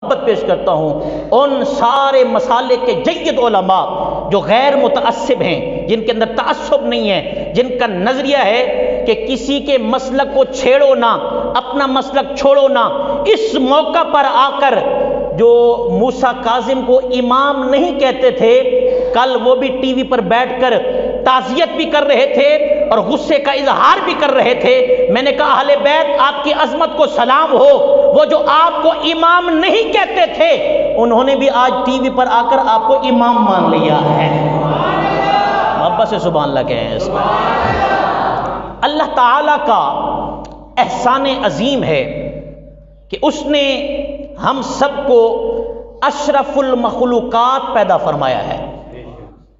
محبت پیش کرتا ہوں ان سارے مسالے کے جید علماء جو غیر متعصب ہیں، جن کے اندر تعصب نہیں ہے، جن کا نظریہ ہے کہ کسی کے مسلک کو چھیڑو نہ، اپنا مسلک چھوڑو نہ۔ اس موقع پر آ کر جو موسیٰ کاظم کو امام نہیں کہتے تھے، کل وہ بھی ٹی وی پر بیٹھ کر تعزیت بھی کر رہے تھے اور غصے کا اظہار بھی کر رہے تھے۔ میں نے کہا اہل بیت آپ کی عظمت کو سلام ہو، وہ جو آپ کو امام نہیں کہتے تھے انہوں نے بھی آج ٹی وی پر آ کر آپ کو امام مان لیا ہے۔ محبت سے سبحان اللہ کہیں اس پر۔ اللہ تعالی کا احسان عظیم ہے کہ اس نے ہم سب کو اشرف المخلوقات پیدا فرمایا ہے۔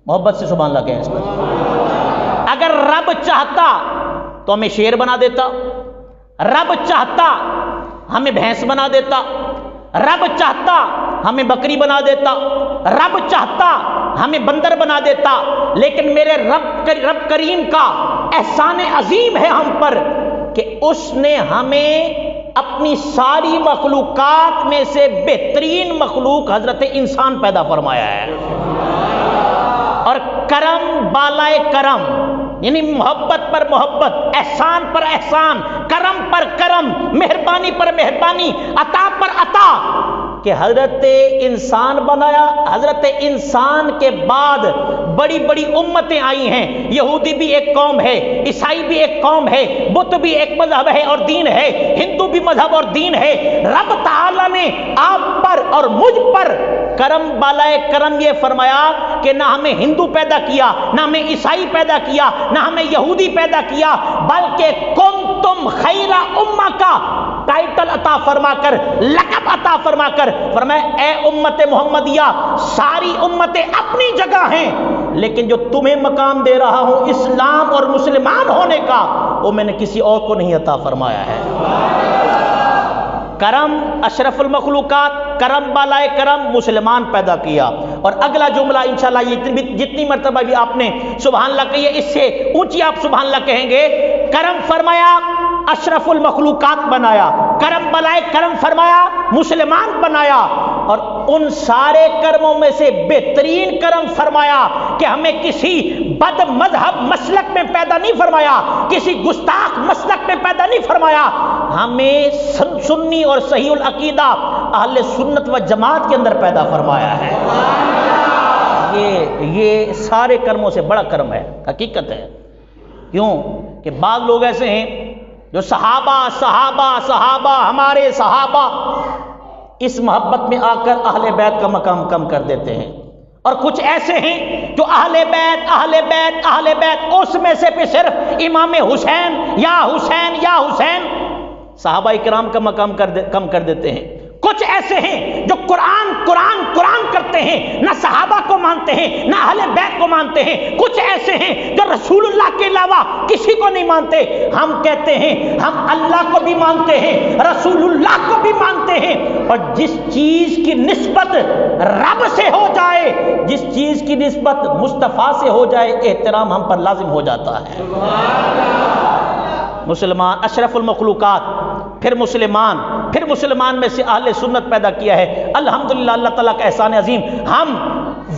محبت سے سبحان اللہ کہیں اس پر۔ اگر رب چاہتا تو ہمیں شیر بنا دیتا، رب چاہتا ہمیں بھینس بنا دیتا، رب چاہتا ہمیں بکری بنا دیتا، رب چاہتا ہمیں بندر بنا دیتا، لیکن میرے رب کریم کا احسان عظیم ہے ہم پر کہ اس نے ہمیں اپنی ساری مخلوقات میں سے بہترین مخلوق حضرت انسان پیدا فرمایا ہے۔ اور کرم بالائے کرم، یعنی محبت پر محبت، احسان پر احسان، کرم پر کرم، مہربانی پر مہربانی، عطا پر عطا، کہ حضرت انسان بنایا۔ حضرت انسان کے بعد بڑی بڑی امتیں آئی ہیں، یہودی بھی ایک قوم ہے، عیسائی بھی ایک قوم ہے، بت بھی ایک مذہب ہے اور دین ہے، ہندو بھی مذہب اور دین ہے۔ رب تعالی نے آپ پر اور مجھ پر کرم بالائے کرم یہ فرمایا کہ نہ ہمیں ہندو پیدا کیا، نہ ہمیں عیسائی پیدا کیا، نہ ہمیں یہودی پیدا کیا، بلکہ کنتم خیر امہ کا ٹائٹل عطا فرما کر، لقب عطا فرما کر فرمایا اے امت محمدیہ، ساری امتیں اپنی جگہ ہیں، لیکن جو تمہیں مقام دے رہا ہوں اسلام اور مسلمان ہونے کا، وہ میں نے کسی اور کو نہیں عطا فرمایا ہے۔ کرم اشرف المخلوقات، کرم بالائے کرم، مسلمان پیدا کیا۔ اور اگلا جملہ انشاءاللہ یہ جتنی مرتبہ بھی آپ نے سبحان اللہ کہی ہے، اس سے اونچی آپ سبحان اللہ کہیں گے۔ کرم فرمایا، اشرف المخلوقات بنایا، کرم بالائے کرم فرمایا، مسلمان بنایا، اور ان سارے کرموں میں سے بہترین کرم فرمایا کہ ہمیں کسی بد مذہب مسلک میں پیدا نہیں فرمایا، کسی گستاخ مسلک میں پیدا نہیں فرمایا، ہمیں سنی اور صحیح العقیدہ اہل سنت و جماعت کے اندر پیدا فرمایا ہے۔ یہ سارے کرموں سے بڑا کرم ہے، حقیقت ہے۔ کیوں کہ بعض لوگ ایسے ہیں جو صحابہ صحابہ صحابہ ہمارے صحابہ، اس محبت میں آ کر اہل بیت کا مقام کم کر دیتے ہیں، اور کچھ ایسے ہیں جو اہل بیت اہل بیت اہل بیت، اس میں سے پہ صرف امام حسین یا حسین یا حسین، صحابہ کرام کا مقام کم کر دیتے ہیں۔ کچھ ایسے ہیں جو قرآن قرآن قرآن کرتے ہیں، نہ صحابہ کو مانتے ہیں نہ اہل بیت کو مانتے ہیں۔ کچھ ایسے ہیں جو رسول اللہ کے علاوہ کسی کو نہیں مانتے۔ ہم کہتے ہیں ہم اللہ کو بھی مانتے ہیں، رسول اللہ کو بھی مانتے ہیں، اور جس چیز کی نسبت رب سے ہو جائے، جس چیز کی نسبت مصطفیٰ سے ہو جائے، احترام ہم پر لازم ہو جاتا ہے۔ مسلمان اشرف المخلوقات، پھر مسلمان میں سے اہل سنت پیدا کیا ہے۔ الحمدللہ اللہ تعالیٰ کا احسان عظیم، ہم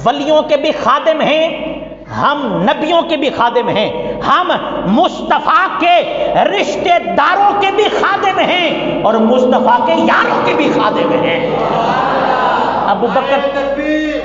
ولیوں کے بھی خادم ہیں، ہم نبیوں کے بھی خادم ہیں، ہم مصطفیٰ کے رشتہ داروں کے بھی خادم ہیں، اور مصطفیٰ کے یاروں کے بھی خادم ہیں۔ ابو بکر تکبیر،